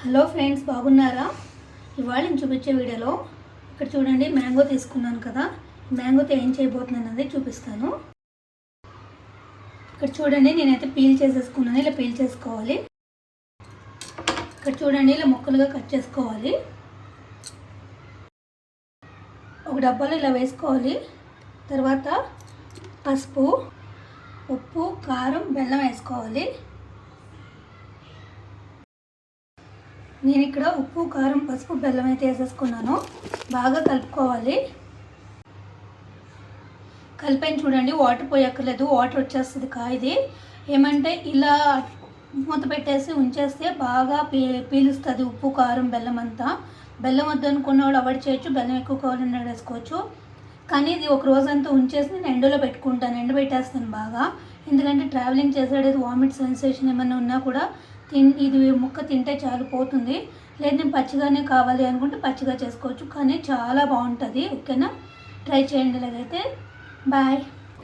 Hello friends, బాగున్నారా? ఇవాళ నేను చూపించే వీడియోలో ఇక్కడ చూడండి, మ్యాంగో తీసుకున్నాను కదా. మ్యాంగోతో ఏం చేయబోతున్నాను అనేది చూపిస్తాను. ఇక్కడ చూడండి, నేనైతే పీల్ చేసేసుకున్నాను. ఇలా పీల్ చేసుకోవాలి. ఇక్కడ చూడండి, ఇలా ముక్కలుగా కట్ చేసుకోవాలి. ఒక డబ్బాలో ఇలా వేసుకోవాలి. తర్వాత పసుపు, ఉప్పు, కారం, బెల్లం వేసుకోవాలి. నేను ఇక్కడ ఉప్పు, కారం, పసుపు, బెల్లం అయితే వేసేసుకున్నాను. బాగా కలుపుకోవాలి. కలిపాను చూడండి, వాటర్ పోయక్కర్లేదు, వాటర్ వచ్చేస్తుంది కాయది. ఏమంటే ఇలా మూత పెట్టేసి ఉంచేస్తే బాగా పీలుస్తుంది ఉప్పు, కారం, బెల్లం అంతా. బెల్లం వద్దు అనుకున్న వాళ్ళు అవాయిడ్ చేయొచ్చు, బెల్లం ఎక్కువ కావాలని వేసుకోవచ్చు. కానీ ఇది ఒక రోజంతా ఉంచేసి నేను ఎండలో పెట్టుకుంటాను, ఎండబెట్టేస్తాను బాగా. ఎందుకంటే ట్రావెలింగ్ చేసేటది వామిట్ సెన్సేషన్ ఏమైనా ఉన్నా కూడా ఇది ముక్క తింటే చాలు పోతుంది. లేదు నేను పచ్చిగానే కావాలి అనుకుంటే పచ్చిగా చేసుకోవచ్చు, కానీ చాలా బాగుంటుంది. ఓకేనా, ట్రై చేయండి. ఇలాగైతే బాయ్.